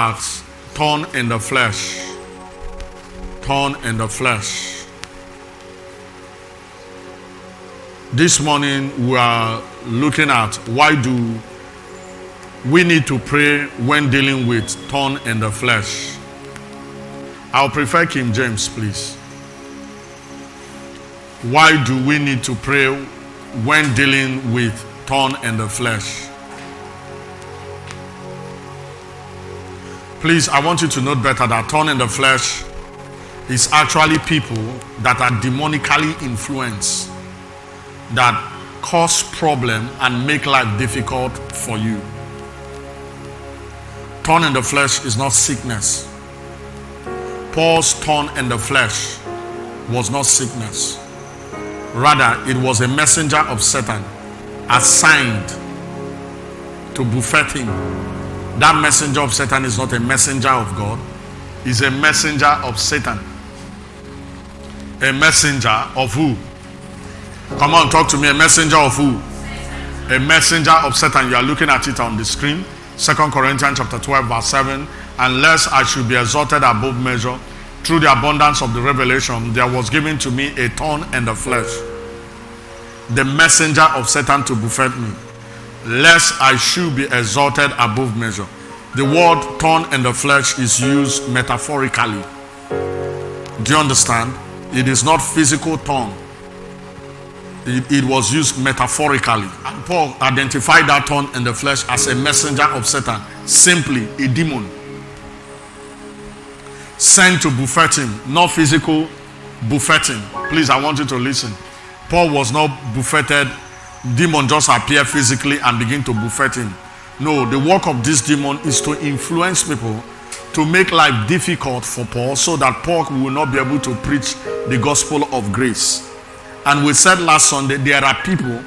at thorn in the flesh. Thorn in the flesh. This morning we are looking at why do we need to pray when dealing with thorn in the flesh. I'll prefer King James, please. Why do we need to pray when dealing with thorn in the flesh? Please, I want you to note better that thorn in the flesh is actually people that are demonically influenced, that cause problem and make life difficult for you. Thorn in the flesh is not sickness. Paul's thorn in the flesh was not sickness. Rather, it was a messenger of Satan assigned to buffet him. That messenger of Satan is not a messenger of God. He's a messenger of Satan. A messenger of who? Come on, talk to me. A messenger of who? A messenger of Satan. You are looking at it on the screen. 2 Corinthians chapter 12 verse 7. Unless I should be exalted above measure through the abundance of the revelation, there was given to me a thorn in the flesh, the messenger of Satan to buffet me, lest I should be exalted above measure. The word thorn in the flesh is used metaphorically. Do you understand? It is not physical thorn. It was used metaphorically. And Paul identified that thorn in the flesh as a messenger of Satan, simply a demon sent to buffet him, not physical buffeting. Please, I want you to listen. Paul was not buffeted. Demon just appear physically and begin to buffet him. No, the work of this demon is to influence people to make life difficult for Paul, so that Paul will not be able to preach the gospel of grace. And we said last Sunday, there are people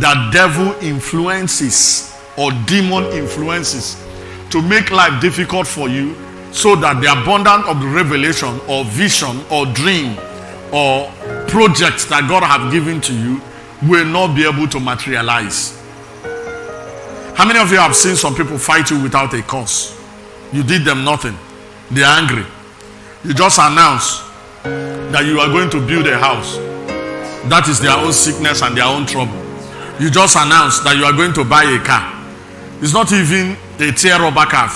that devil influences or demon influences to make life difficult for you, so that the abundance of the revelation or vision or dream or projects that God have given to you will not be able to materialize. How many of you have seen some people fight you without a cause? You did them nothing. They are angry. You just announce that you are going to build a house. That is their own sickness and their own trouble. You just announce that you are going to buy a car. It's not even a tear rubber car,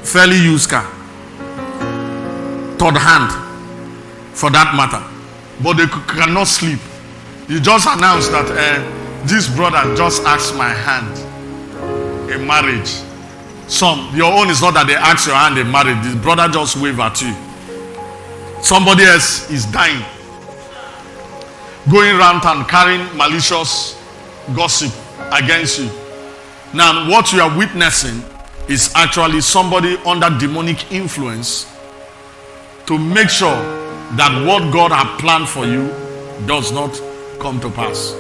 fairly used car, third hand for that matter, but they cannot sleep. You just announce that this brother just asked my hand in marriage. Your own is not that they ask your hand in marriage. This brother just wave at you. Somebody else is dying, going around and carrying malicious gossip against you. Now, what you are witnessing is actually somebody under demonic influence to make sure that what God has planned for you does not come to pass.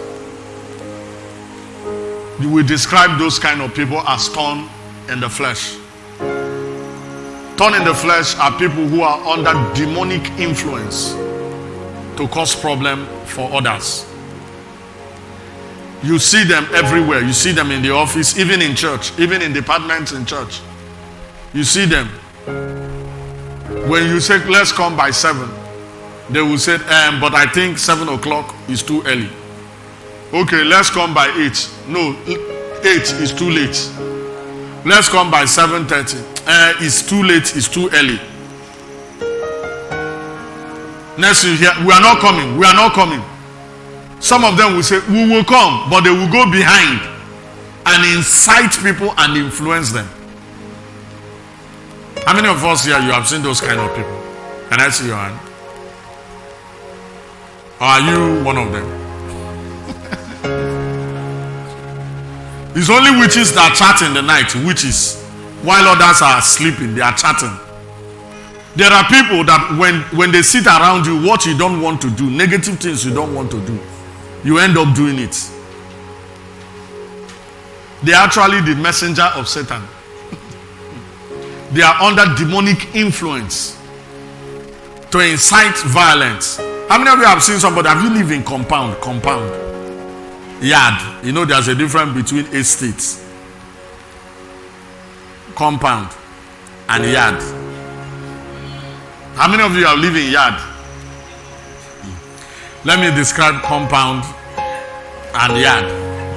You will describe those kind of people as thorn in the flesh. Thorn in the flesh are people who are under demonic influence to cause problem for others. You see them everywhere. You see them in the office, even in church, even in departments in church. You see them. When you say, let's come by 7, they will say, but I think 7 o'clock is too early. Okay, let's come by 8. No, 8 is too late. Let's come by 7:30. It's too late, it's too early. Next you hear, we are not coming, we are not coming. Some of them will say, we will come, but they will go behind and incite people and influence them. How many of us here, you have seen those kind of people? Can I see your hand? Or are you one of them? It's only witches that chat in the night, witches. While others are sleeping, they are chatting. There are people that when they sit around you, what you don't want to do, negative things you don't want to do, you end up doing it. They are actually the messenger of Satan. They are under demonic influence to incite violence. How many of you have seen somebody? Have you lived in compound? Yard. You know there's a difference between estates. Compound. and yard. How many of you are living in yard? Let me describe compound and yard.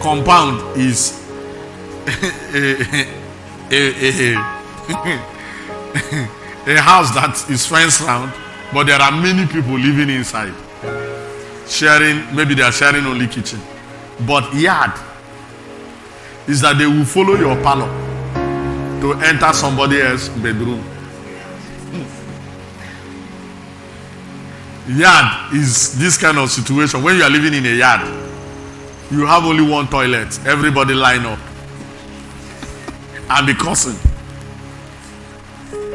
Compound is a house that is fenced round, but there are many people living inside. Sharing, maybe they are sharing only kitchen. But yard is that they will follow your parlor to enter somebody else's bedroom. Yard is this kind of situation. When you are living in a yard, you have only one toilet. Everybody line up and be cursing.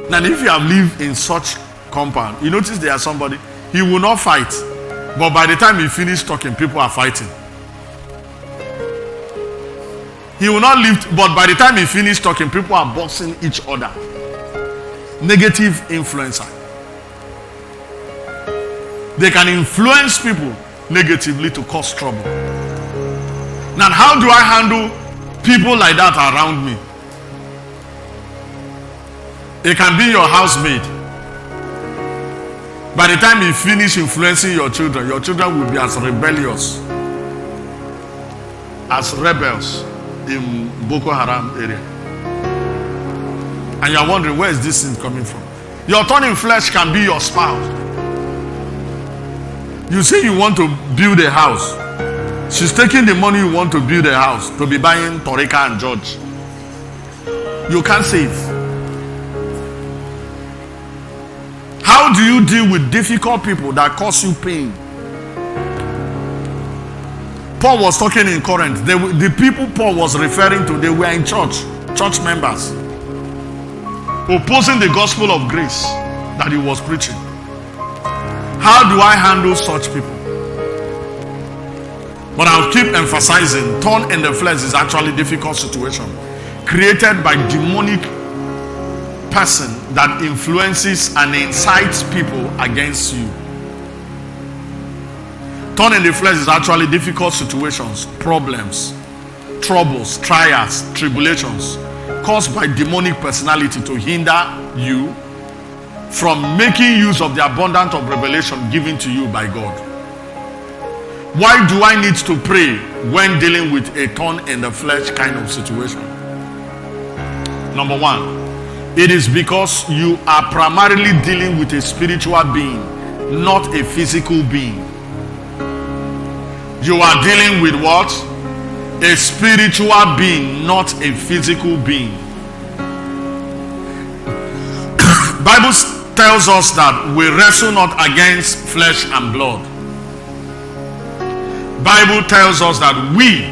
Now, if you have lived in such compound, you notice there are somebody, he will not fight. But by the time he finished talking, people are fighting. He will not live, but by the time he finished talking, people are boxing each other. Negative influencer. They can influence people negatively to cause trouble. Now, how do I handle people like that around me? It can be your housemaid. By the time you finish influencing your children will be as rebellious as rebels in Boko Haram area. And you are wondering, where is this sin coming from? Your thorn in flesh can be your spouse. You say you want to build a house. She's taking the money you want to build a house to be buying Torika and George. You can't save. How do you deal with difficult people that cause you pain? Paul was talking in Corinth. The people Paul was referring to, they were in church members, opposing the gospel of grace that he was preaching. How do I handle such people? But I'll keep emphasizing, thorn in the flesh is actually a difficult situation created by demonic person that influences and incites people against you. Thorn in the flesh is actually difficult situations, problems, troubles, trials, tribulations caused by demonic personality to hinder you from making use of the abundance of revelation given to you by God. Why do I need to pray when dealing with a thorn in the flesh kind of situation? Number one, it is because you are primarily dealing with a spiritual being, not a physical being. You are dealing with what? A spiritual being, not a physical being. Bible tells us that we wrestle not against flesh and blood. Bible tells us that we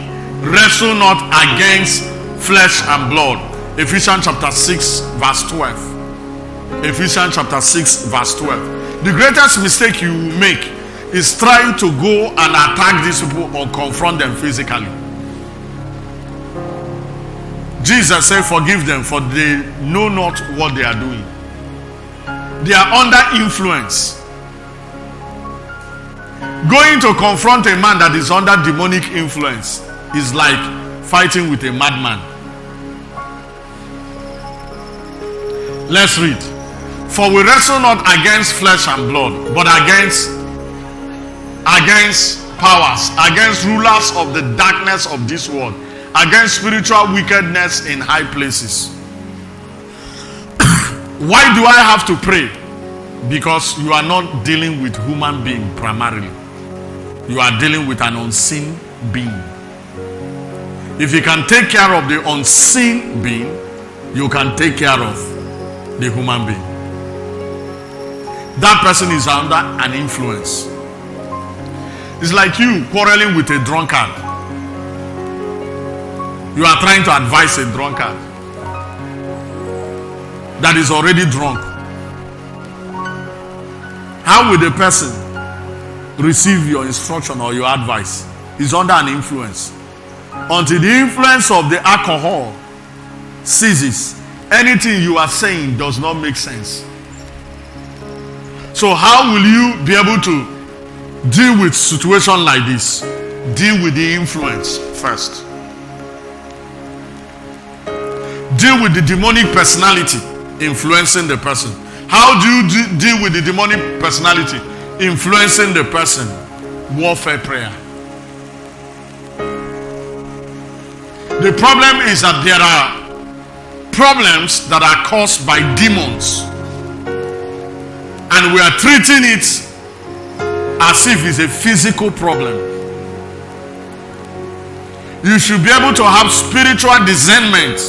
wrestle not against flesh and blood. Ephesians chapter 6 verse 12. Ephesians chapter 6 verse 12. The greatest mistake you will make is trying to go and attack these people or confront them physically. Jesus said, forgive them, for they know not what they are doing. They are under influence. Going to confront a man that is under demonic influence is like fighting with a madman. Let's read. For we wrestle not against flesh and blood, but against powers, against rulers of the darkness of this world, against spiritual wickedness in high places. Why do I have to pray? Because you are not dealing with human being primarily. You are dealing with an unseen being. If you can take care of the unseen being, you can take care of the human being. That person is under an influence. It's like you quarreling with a drunkard. You are trying to advise a drunkard that is already drunk. How will the person receive your instruction or your advice? He's under an influence. Until the influence of the alcohol ceases, anything you are saying does not make sense. So how will you be able to deal with situation like this? Deal with the influence first. Deal with the demonic personality Influencing the person. How do you deal with the demonic personality? Influencing the person. Warfare prayer. The problem is that there are problems that are caused by demons, and we are treating it as if it's a physical problem. You should be able to have spiritual discernment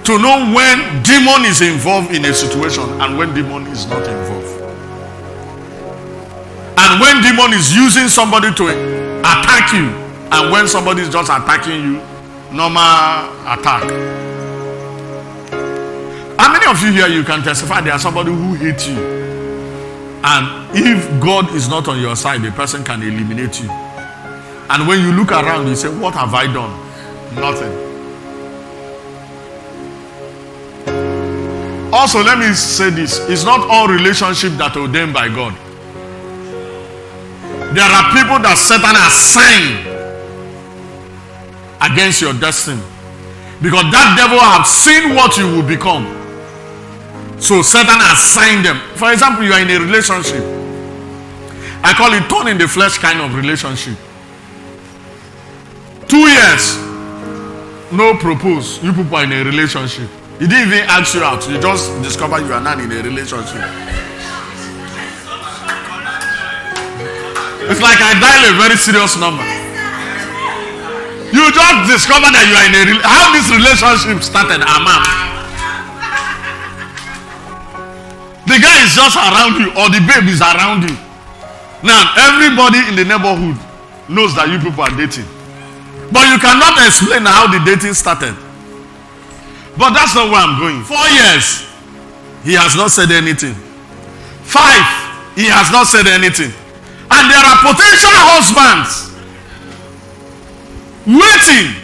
to know when demon is involved in a situation and when demon is not involved. And when demon is using somebody to attack you, and when somebody is just attacking you, normal attack. How many of you here, you can testify there are somebody who hates you, and if God is not on your side, the person can eliminate you, and when you look around you say, what have I done? Nothing. Also, let me say this, it's not all relationships that are ordained by God. There are people that Satan has signed against your destiny, because that devil has seen what you will become. So Satan has signed them. For example, you are in a relationship. I call it thorn in the flesh kind of relationship. 2 years, no propose. You people are in a relationship. He didn't even ask you out. You just discover you are not in a relationship. It's like I dial a very serious number. You just discover that you are in a how this relationship started. The guy is just around you, or the babe is around you. Now everybody in the neighborhood knows that you people are dating, but you cannot explain how the dating started. But that's not where I'm going. 4 years, he has not said anything. 5, he has not said anything. And there are potential husbands waiting.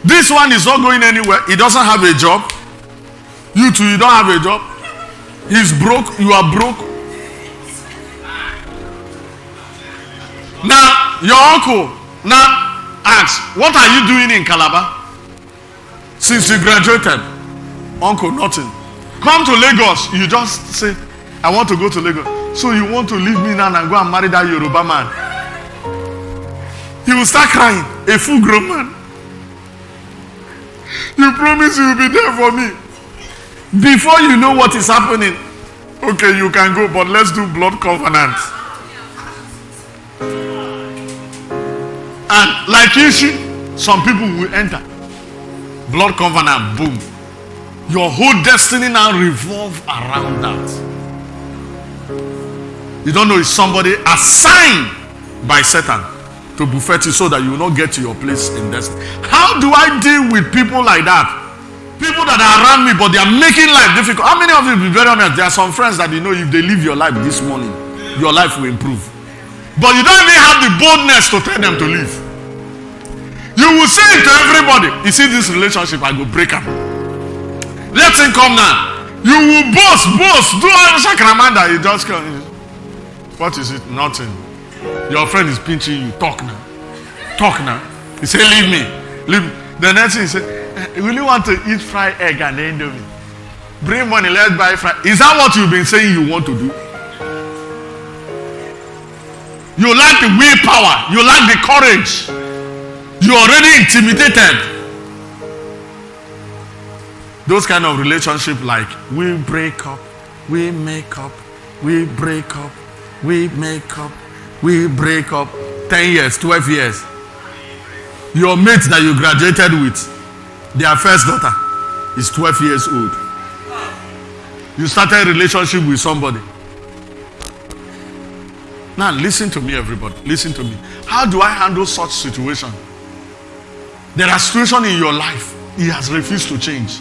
This one is not going anywhere. He doesn't have a job. You too, you don't have a job. He's broke. You are broke. Now, your uncle now asks, what are you doing in Calabar? Since you graduated? Uncle, nothing. Come to Lagos. You just say, I want to go to Lagos. So you want to leave me now and go and marry that Yoruba man? He will start crying. A full grown man. You promise you will be there for me. Before you know what is happening, okay, you can go, but let's do blood covenant. And like you see, some people will enter. Blood covenant, boom. Your whole destiny now revolves around that. You don't know it's somebody assigned by Satan to buffet you so that you will not get to your place in destiny. How do I deal with people like that? People that are around me, but they are making life difficult. How many of you, be very honest, there are some friends that you know if they live your life this morning, your life will improve. But you don't even have the boldness to tell them to leave. You will say it to everybody. You see this relationship, I go break up. Let him come now. You will boast, do all Sacramanda. You just come. What is it? Nothing. Your friend is pinching you. Talk now. He say, leave me. The next thing he say, will you want to eat fried egg and indomie? Bring money, let's buy fried. Is that what you've been saying you want to do? You lack the willpower. You lack the courage. You're already intimidated. Those kind of relationship, like we break up, we make up, we break up, we make up, we break up. 10 years, 12 years. Your mate that you graduated with, their first daughter is 12 years old. You started a relationship with somebody. Now listen to me, everybody. Listen to me. How do I handle such situation? There are situations in your life he has refused to change.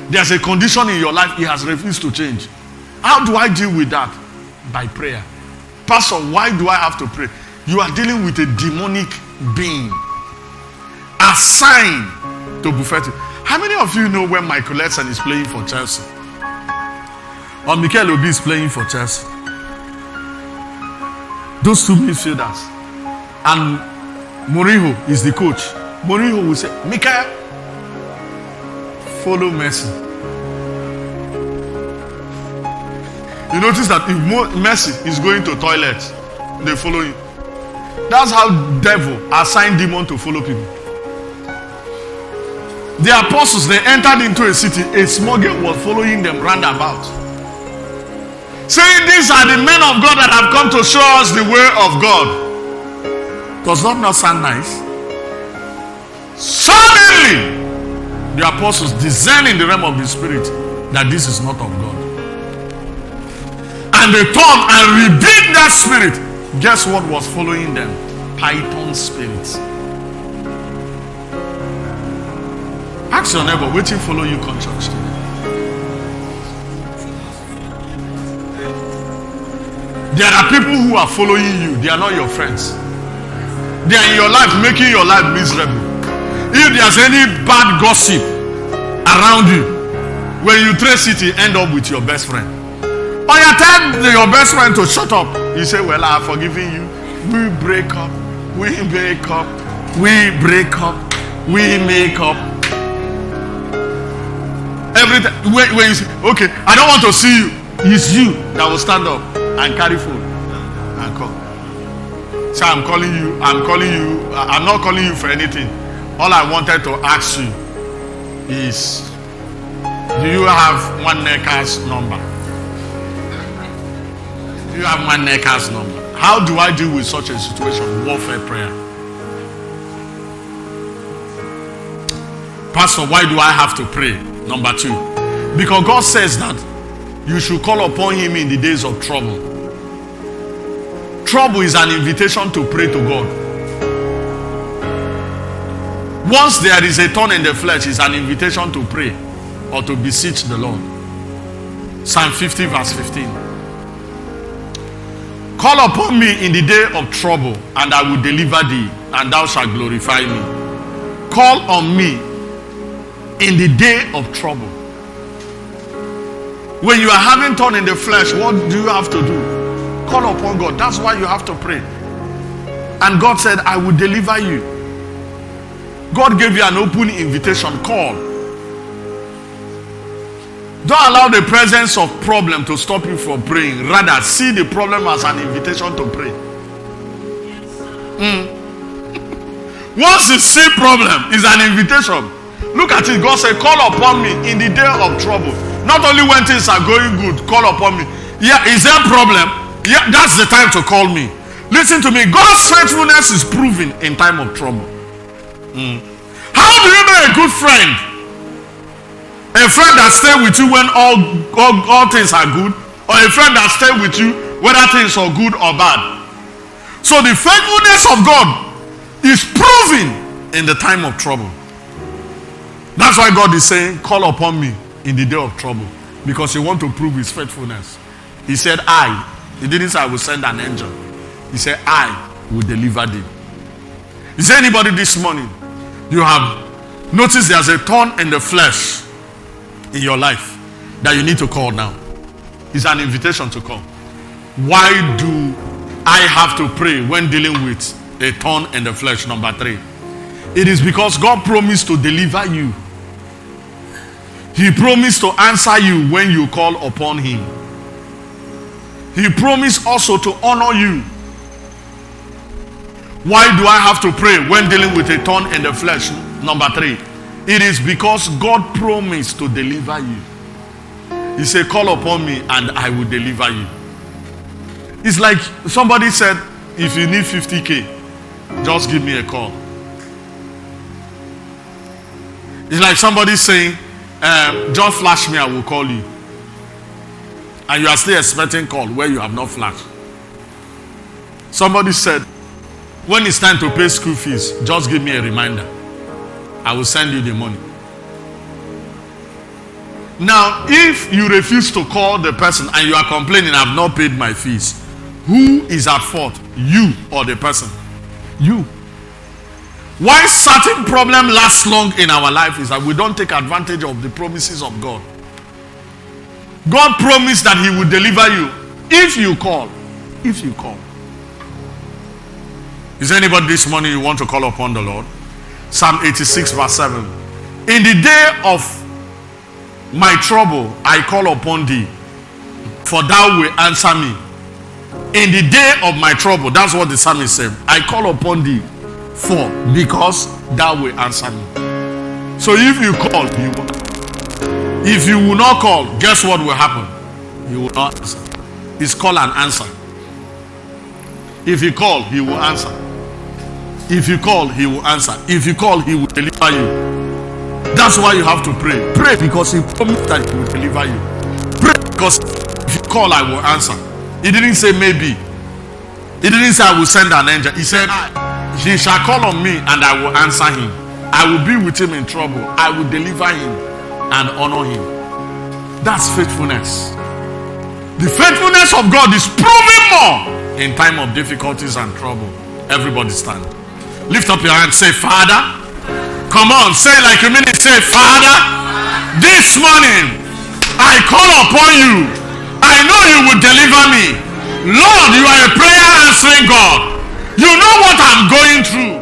There's a condition in your life he has refused to change. How do I deal with that? By prayer. Pastor, why do I have to pray? You are dealing with a demonic being assigned to buffet you. How many of you know when Michael Edson is playing for Chelsea? Or Mikel Obi is playing for Chelsea? Those two midfielders. And Mourinho is the coach. Mourinho will say, Mikel, follow mercy. You notice that if mercy is going to toilet, they follow you. That's how devil assigned demon to follow people. The apostles, they entered into a city, a small girl was following them round about, saying, these are the men of God that have come to show us the way of God. Does that not sound nice? Suddenly, the apostles discern in the realm of the spirit that this is not of God. And they turn and rebuke that spirit. Guess what was following them? Python spirits. Ask your neighbor, waiting follow you come church today. There are people who are following you. They are not your friends. They are in your life, making your life miserable. If there's any bad gossip around you, when you trace it, you end up with your best friend. Or you tell your best friend to shut up. You say, well, I have forgiven you. We break up. We make up. We break up. We make up. Every time when you say, okay, I don't want to see you, it's you that will stand up and carry phone and call. So I'm calling you. I'm not calling you for anything. All I wanted to ask you is, do you have one necker's number? Do you have one necker's number? How do I deal with such a situation? Warfare prayer. Pastor, why do I have to pray? Number 2, because God says that you should call upon him in the days of trouble. Trouble is an invitation to pray to God. Once there is a thorn in the flesh, it's an invitation to pray or to beseech the Lord. Psalm 50 verse 15. Call upon me in the day of trouble, and I will deliver thee, and thou shalt glorify me. Call on me in the day of trouble. When you are having thorn in the flesh, what do you have to do? Call upon God. That's why you have to pray. And God said, I will deliver you. God gave you an open invitation. Call. Don't allow the presence of problem to stop you from praying. Rather, see the problem as an invitation to pray. Once you see problem, is an invitation. Look at it. God said, call upon me in the day of trouble. Not only when things are going good, call upon me. Yeah, is there a problem? Yeah, that's the time to call me. Listen to me. God's faithfulness is proven in time of trouble. How do you know a good friend? A friend that stays with you when all things are good, or a friend that stays with you whether things are good or bad? So the faithfulness of God is proven in the time of trouble. That's why God is saying, call upon me in the day of trouble, because he wants to prove his faithfulness. He said, he didn't say I will send an angel. He said, I will deliver thee. Is there anybody this morning, you have noticed there's a thorn in the flesh in your life that you need to call now? It's an invitation to call. Why do I have to pray when dealing with a thorn in the flesh? Number 3, it is because God promised to deliver you. He promised to answer you when you call upon him. He promised also to honor you. Why do I have to pray when dealing with a thorn in the flesh? Number 3, it is because God promised to deliver you. He said, call upon me and I will deliver you. It's like somebody said, if you need 50,000, just give me a call. It's like somebody saying, just flash me, I will call you. And you are still expecting call where you have not flashed. Somebody said, when it's time to pay school fees, just give me a reminder. I will send you the money. Now, if you refuse to call the person and you are complaining, I have not paid my fees, who is at fault? You or the person? You. Why certain problems last long in our life is that we don't take advantage of the promises of God. God promised that he will deliver you if you call. If you call. Is there anybody this morning you want to call upon the Lord? Psalm 86 verse 7. In the day of my trouble, I call upon thee, for thou wilt answer me. In the day of my trouble, that's what the psalmist said. I call upon thee, because thou wilt answer me. So if you call, you will. If you will not call, guess what will happen? You will not answer. It's call and answer. If you call, he will answer. If you call, he will answer. If you call, he will deliver you. That's why you have to pray. Pray because he promised that he will deliver you. Pray because if you call, I will answer. He didn't say maybe. He didn't say I will send an angel. He said, he shall call on me and I will answer him. I will be with him in trouble. I will deliver him and honor him. That's faithfulness. The faithfulness of God is proven more in time of difficulties and trouble. Everybody stand. Lift up your hand. Say, Father. Come on. Say like you mean it. Say, Father, this morning I call upon you. I know you will deliver me. Lord, you are a prayer answering God. You know what I'm going through.